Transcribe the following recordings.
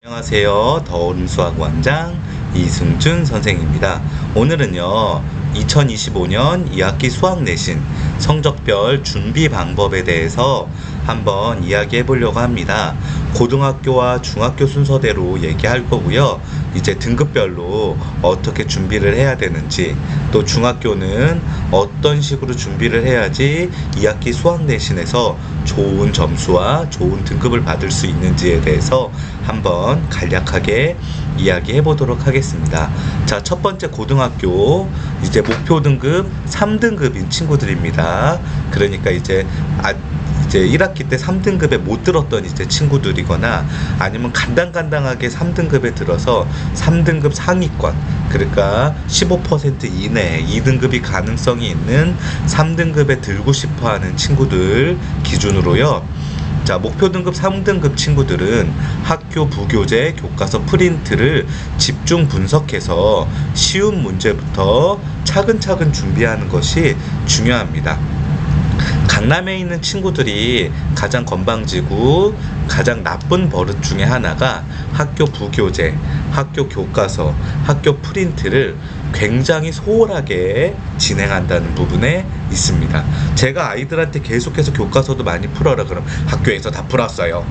안녕하세요. 더오른 수학원장 이승준 선생입니다. 오늘은요, 2025년 2학기 수학 내신 성적별 준비 방법에 대해서 한번 이야기해 보려고 합니다. 고등학교와 중학교 순서대로 얘기할 거고요. 이제 등급별로 어떻게 준비를 해야 되는지, 또 중학교는 어떤 식으로 준비를 해야지 2학기 수학 내신에서 좋은 점수와 좋은 등급을 받을 수 있는지에 대해서 한번 간략하게 이야기해 보도록 하겠습니다. 자, 첫 번째 고등학교, 이제 목표 등급 3등급인 친구들입니다. 그러니까 이제 1학기 때 3등급에 못 들었던 이제 친구들이거나 아니면 간당간당하게 3등급에 들어서 3등급 상위권, 그러니까 15% 이내 2등급이 가능성이 있는 3등급에 들고 싶어 하는 친구들 기준으로요. 자, 목표 등급 3등급 친구들은 학교 부교재 교과서 프린트를 집중 분석해서 쉬운 문제부터 차근차근 준비하는 것이 중요합니다. 강남에 있는 친구들이 가장 건방지고 가장 나쁜 버릇 중에 하나가 학교 부교재, 학교 교과서, 학교 프린트를 굉장히 소홀하게 진행한다는 부분에 있습니다. 제가 아이들한테 계속해서 교과서도 많이 풀어라 그럼 학교에서 다 풀었어요.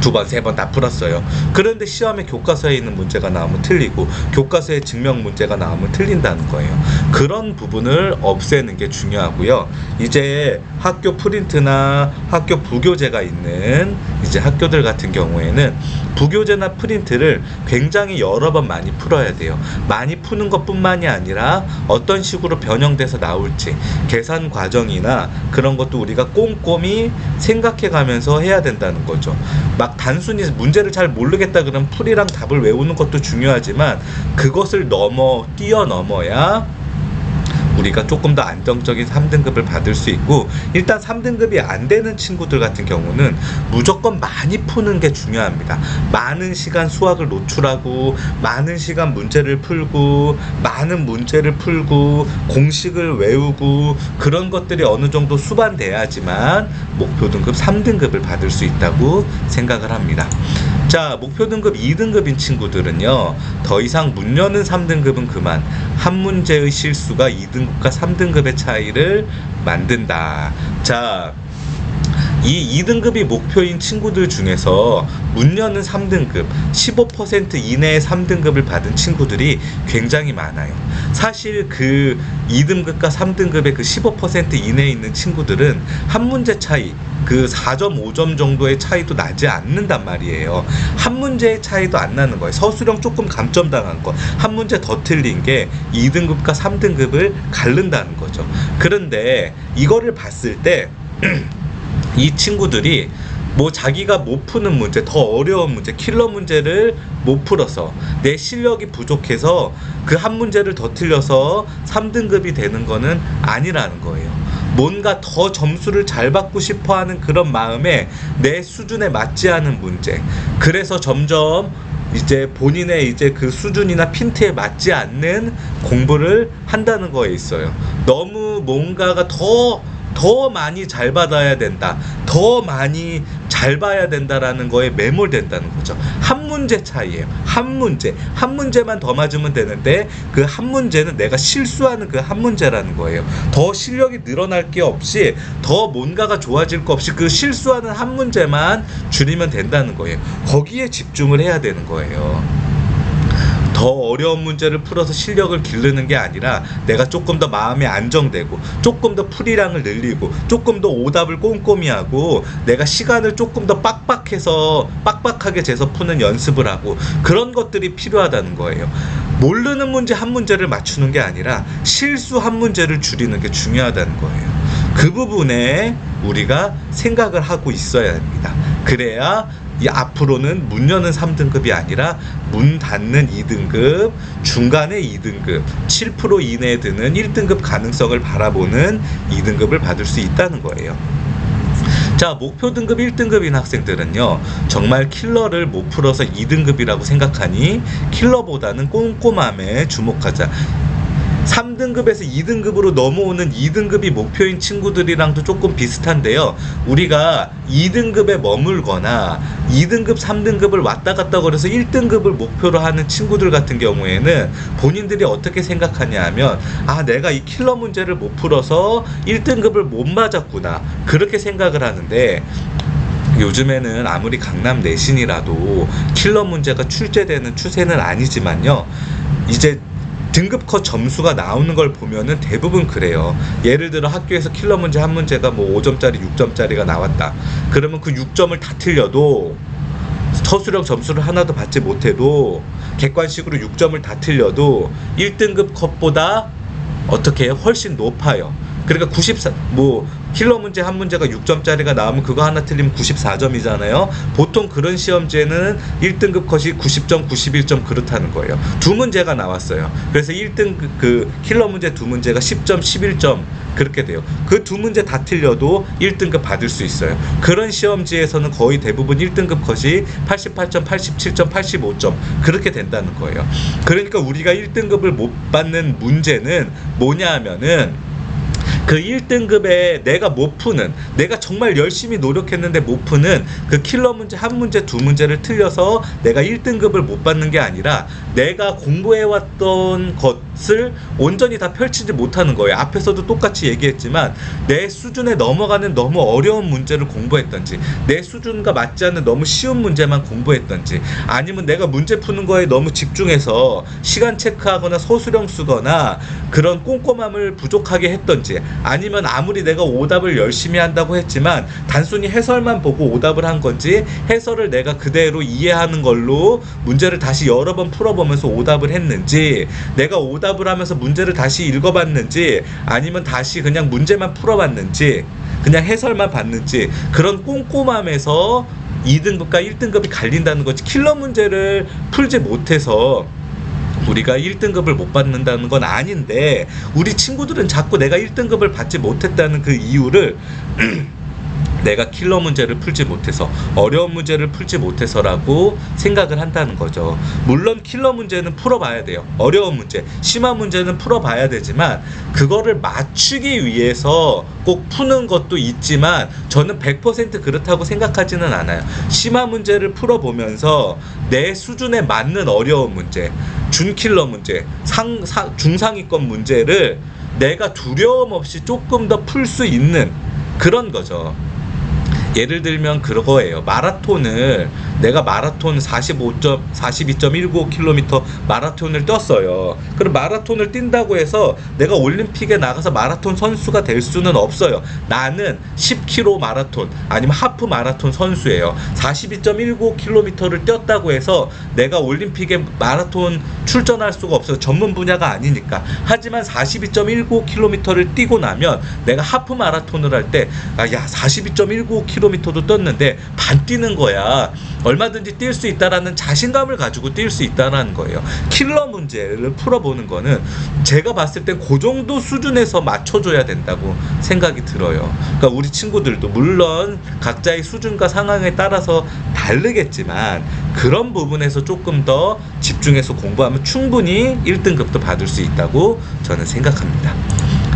2번, 3번 다 풀었어요. 그런데 시험에 교과서에 있는 문제가 나오면 틀리고 교과서에 증명 문제가 나오면 틀린다는 거예요. 그런 부분을 없애는 게 중요하고요. 이제 학교 프린트나 학교 부교재가 있는 이제 학교들 같은 경우에는 부교재나 프린트를 굉장히 여러 번 많이 풀어야 돼요. 많이 푸는 것뿐만이 아니라 어떤 식으로 변형돼서 나올지 계산 과정이나 그런 것도 우리가 꼼꼼히 생각해 가면서 해야 된다는 거죠. 막 단순히 문제를 잘 모르겠다 그러면 풀이랑 답을 외우는 것도 중요하지만 그것을 뛰어넘어야 우리가 조금 더 안정적인 3등급을 받을 수 있고, 일단 3등급이 안 되는 친구들 같은 경우는 무조건 많이 푸는 게 중요합니다. 많은 시간 수학을 노출하고 많은 시간 문제를 풀고 많은 문제를 풀고 공식을 외우고 그런 것들이 어느 정도 수반돼야지만 목표 등급 3등급을 받을 수 있다고 생각을 합니다. 자, 목표 등급 2등급인 친구들은요, 더 이상 문 여는 3등급은 그만. 한 문제의 실수가 2등급과 3등급의 차이를 만든다. 자, 이 2등급이 목표인 친구들 중에서 문 여는 3등급, 15% 이내의 3등급을 받은 친구들이 굉장히 많아요. 사실 그 2등급과 3등급의 그 15% 이내에 있는 친구들은 한 문제 차이, 그 4.5점 정도의 차이도 나지 않는단 말이에요. 한 문제의 차이도 안 나는 거예요. 서술형 조금 감점당한 거, 한 문제 더 틀린 게 2등급과 3등급을 가른다는 거죠. 그런데 이거를 봤을 때 이 친구들이 뭐 자기가 못 푸는 문제, 더 어려운 문제, 킬러 문제를 못 풀어서 내 실력이 부족해서 그 한 문제를 더 틀려서 3등급이 되는 거는 아니라는 거예요. 뭔가 더 점수를 잘 받고 싶어 하는 그런 마음에 내 수준에 맞지 않은 문제, 그래서 점점 이제 본인의 이제 그 수준이나 핀트에 맞지 않는 공부를 한다는 거에 있어요. 너무 뭔가가 더 많이 잘 받아야 된다, 더 많이 잘 봐야 된다라는 거에 매몰된다는 거죠. 한 문제 차이예요. 한 문제만 더 맞으면 되는데 그 한 문제는 내가 실수하는 그 한 문제라는 거예요. 더 실력이 늘어날 게 없이, 더 뭔가가 좋아질 거 없이 그 실수하는 한 문제만 줄이면 된다는 거예요. 거기에 집중을 해야 되는 거예요. 더 어려운 문제를 풀어서 실력을 기르는 게 아니라 내가 조금 더 마음이 안정되고 조금 더 풀이량을 늘리고 조금 더 오답을 꼼꼼히 하고 내가 시간을 조금 더 빡빡하게 재서 푸는 연습을 하고, 그런 것들이 필요하다는 거예요. 모르는 문제 한 문제를 맞추는 게 아니라 실수 한 문제를 줄이는 게 중요하다는 거예요. 그 부분에 우리가 생각을 하고 있어야 합니다. 그래야 이 앞으로는 문 여는 3등급이 아니라 문 닫는 2등급, 중간에 2등급, 7% 이내에 드는 1등급 가능성을 바라보는 2등급을 받을 수 있다는 거예요. 자, 목표 등급 1등급인 학생들은요, 정말 킬러를 못 풀어서 2등급이라고 생각하니 킬러보다는 꼼꼼함에 주목하자. 3등급에서 2등급으로 넘어오는 2등급이 목표인 친구들이랑도 조금 비슷한데요. 우리가 2등급에 머물거나 2등급, 3등급을 왔다 갔다 거려서 1등급을 목표로 하는 친구들 같은 경우에는 본인들이 어떻게 생각하냐 하면, 아, 내가 이 킬러 문제를 못 풀어서 1등급을 못 맞았구나, 그렇게 생각을 하는데, 요즘에는 아무리 강남 내신이라도 킬러 문제가 출제되는 추세는 아니지만요, 이제 등급컷 점수가 나오는 걸 보면은 대부분 그래요. 예를 들어 학교에서 킬러 문제 한 문제가 뭐 5점짜리, 6점짜리가 나왔다. 그러면 그 6점을 다 틀려도, 서술형 점수를 하나도 받지 못해도, 객관식으로 6점을 다 틀려도 1등급 컷보다 어떻게 해요? 훨씬 높아요. 그러니까 킬러 문제 한 문제가 6점짜리가 나오면 그거 하나 틀리면 94점이잖아요. 보통 그런 시험지에는 1등급 컷이 90점, 91점 그렇다는 거예요. 두 문제가 나왔어요. 그래서 1등급 그 킬러 문제 두 문제가 10점, 11점 그렇게 돼요. 그 두 문제 다 틀려도 1등급 받을 수 있어요. 그런 시험지에서는 거의 대부분 1등급 컷이 88점, 87점, 85점 그렇게 된다는 거예요. 그러니까 우리가 1등급을 못 받는 문제는 뭐냐 하면은, 그 1등급에 내가 못 푸는, 내가 정말 열심히 노력했는데 못 푸는 그 킬러 문제 한 문제 두 문제를 틀려서 내가 1등급을 못 받는 게 아니라, 내가 공부해왔던 것을 온전히 다 펼치지 못하는 거예요. 앞에서도 똑같이 얘기했지만, 내 수준에 넘어가는 너무 어려운 문제를 공부했던지, 내 수준과 맞지 않는 너무 쉬운 문제만 공부했던지, 아니면 내가 문제 푸는 거에 너무 집중해서 시간 체크하거나 서술형 쓰거나 그런 꼼꼼함을 부족하게 했던지, 아니면 아무리 내가 오답을 열심히 한다고 했지만 단순히 해설만 보고 오답을 한 건지, 해설을 내가 그대로 이해하는 걸로 문제를 다시 여러 번 풀어보면서 오답을 했는지, 내가 오답을 하면서 문제를 다시 읽어봤는지, 아니면 다시 그냥 문제만 풀어봤는지, 그냥 해설만 봤는지, 그런 꼼꼼함에서 2등급과 1등급이 갈린다는 거지, 킬러 문제를 풀지 못해서 우리가 1등급을 못 받는다는 건 아닌데, 우리 친구들은 자꾸 내가 1등급을 받지 못했다는 그 이유를 내가 킬러 문제를 풀지 못해서, 어려운 문제를 풀지 못해서라고 생각을 한다는 거죠. 물론 킬러 문제는 풀어봐야 돼요. 어려운 문제, 심한 문제는 풀어봐야 되지만, 그거를 맞추기 위해서 꼭 푸는 것도 있지만 저는 100% 그렇다고 생각하지는 않아요. 심한 문제를 풀어보면서 내 수준에 맞는 어려운 문제, 준킬러 문제, 중상위권 문제를 내가 두려움 없이 조금 더 풀 수 있는 그런 거죠. 예를 들면 그거예요. 마라톤을, 내가 마라톤 42.195km 마라톤을 떴어요. 그럼 마라톤을 뛴다고 해서 내가 올림픽에 나가서 마라톤 선수가 될 수는 없어요. 나는 10km 마라톤 아니면 하프 마라톤 선수예요. 42.195km를 뛰었다고 해서 내가 올림픽에 마라톤 출전할 수가 없어요. 전문 분야가 아니니까. 하지만 42.195km를 뛰고 나면 내가 하프 마라톤을 할 때, 아, 야, 42.195km도 떴는데 반 뛰는 거야. 얼마든지 뛸 수 있다라는 자신감을 가지고 뛸 수 있다는 거예요. 킬러 문제를 풀어보는 거는 제가 봤을 땐 그 정도 수준에서 맞춰줘야 된다고 생각이 들어요. 그러니까 우리 친구들도 물론 각자의 수준과 상황에 따라서 다르겠지만, 그런 부분에서 조금 더 집중해서 공부하면 충분히 1등급도 받을 수 있다고 저는 생각합니다.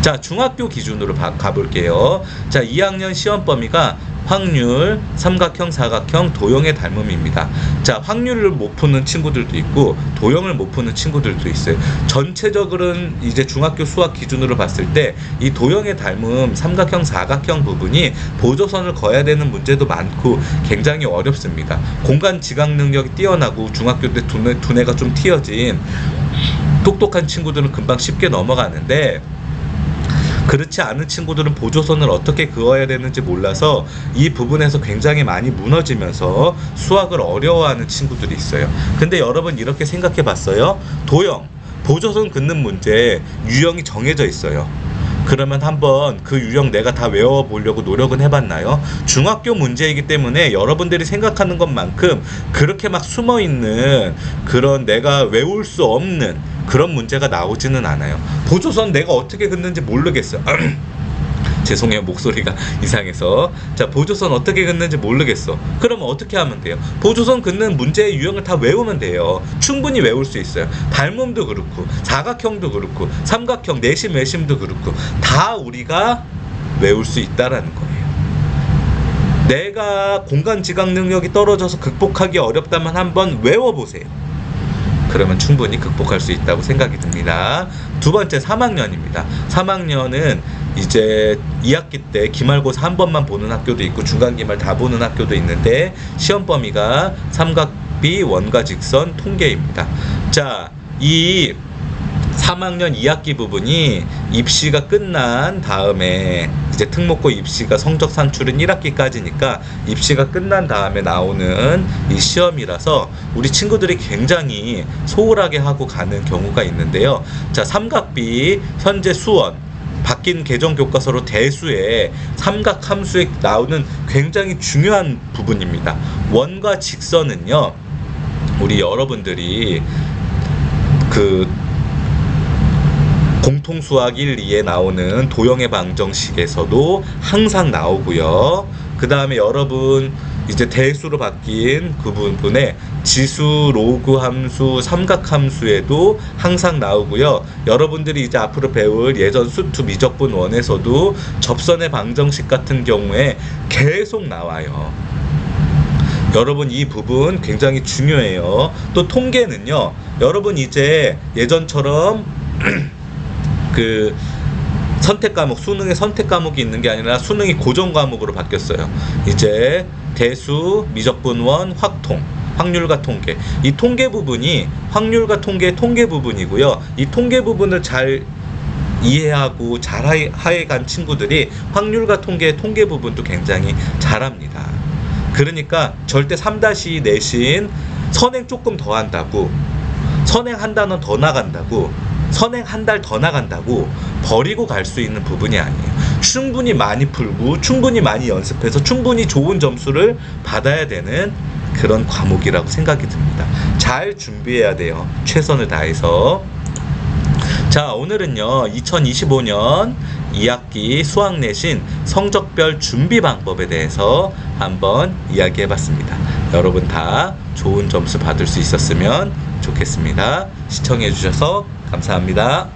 자, 중학교 기준으로 가볼게요. 자, 2학년 시험 범위가 확률, 삼각형, 사각형, 도형의 닮음입니다. 자, 확률을 못 푸는 친구들도 있고 도형을 못 푸는 친구들도 있어요. 전체적으로는 이제 중학교 수학 기준으로 봤을 때 이 도형의 닮음, 삼각형, 사각형 부분이 보조선을 그어야 되는 문제도 많고 굉장히 어렵습니다. 공간 지각 능력이 뛰어나고 중학교 때 두뇌가 좀 튀어진 똑똑한 친구들은 금방 쉽게 넘어가는데, 그렇지 않은 친구들은 보조선을 어떻게 그어야 되는지 몰라서 이 부분에서 굉장히 많이 무너지면서 수학을 어려워하는 친구들이 있어요. 근데 여러분 이렇게 생각해 봤어요? 도형, 보조선 긋는 문제 유형이 정해져 있어요. 그러면 한번 그 유형 내가 다 외워보려고 노력은 해봤나요? 중학교 문제이기 때문에 여러분들이 생각하는 것만큼 그렇게 막 숨어있는 그런 내가 외울 수 없는 그런 문제가 나오지는 않아요. 보조선 내가 어떻게 긋는지 모르겠어요. 죄송해요, 목소리가 이상해서. 자, 보조선 어떻게 긋는지 모르겠어. 그러면 어떻게 하면 돼요? 보조선 긋는 문제의 유형을 다 외우면 돼요. 충분히 외울 수 있어요. 닮음도 그렇고 사각형도 그렇고 삼각형, 내심, 외심도 그렇고 다 우리가 외울 수 있다라는 거예요. 내가 공간 지각 능력이 떨어져서 극복하기 어렵다면 한번 외워보세요. 그러면 충분히 극복할 수 있다고 생각이 듭니다. 두 번째, 3학년입니다. 3학년은 이제 2학기 때 기말고사 한 번만 보는 학교도 있고 중간기말 다 보는 학교도 있는데 시험 범위가 삼각비, 원과 직선, 통계입니다. 자, 이 3학년 2학기 부분이 입시가 끝난 다음에 이제 특목고 입시가 성적 산출은 1학기까지니까 입시가 끝난 다음에 나오는 이 시험이라서 우리 친구들이 굉장히 소홀하게 하고 가는 경우가 있는데요. 자, 삼각비 현재 수원 바뀐 개정 교과서로 대수에 삼각함수에 나오는 굉장히 중요한 부분입니다. 원과 직선은요, 우리 여러분들이 그 공통수학 1, 2에 나오는 도형의 방정식에서도 항상 나오고요. 그 다음에 여러분 이제 대수로 바뀐 그 부분에 지수, 로그 함수, 삼각 함수에도 항상 나오고요. 여러분들이 이제 앞으로 배울 예전 수투 미적분 원에서도 접선의 방정식 같은 경우에 계속 나와요. 여러분 이 부분 굉장히 중요해요. 또 통계는요, 여러분 이제 예전처럼 그 선택 과목, 수능에 선택 과목이 있는 게 아니라 수능이 고정 과목으로 바뀌었어요. 이제 대수, 미적분원, 확통, 확률과 통계. 이 통계 부분이 확률과 통계 부분이고요. 이 통계 부분을 잘 이해하고 잘 하해간 친구들이 확률과 통계 부분도 굉장히 잘합니다. 그러니까 절대 3-2 내신 선행 조금 더 한다고, 선행 한 단원 더 나간다고, 선행 한 달 더 나간다고 버리고 갈 수 있는 부분이 아니에요. 충분히 많이 풀고 충분히 많이 연습해서 충분히 좋은 점수를 받아야 되는 그런 과목이라고 생각이 듭니다. 잘 준비해야 돼요. 최선을 다해서. 자, 오늘은요 2025년 2학기 수학 내신 성적별 준비 방법에 대해서 한번 이야기해봤습니다. 여러분 다 좋은 점수 받을 수 있었으면 좋겠습니다. 시청해주셔서 감사합니다.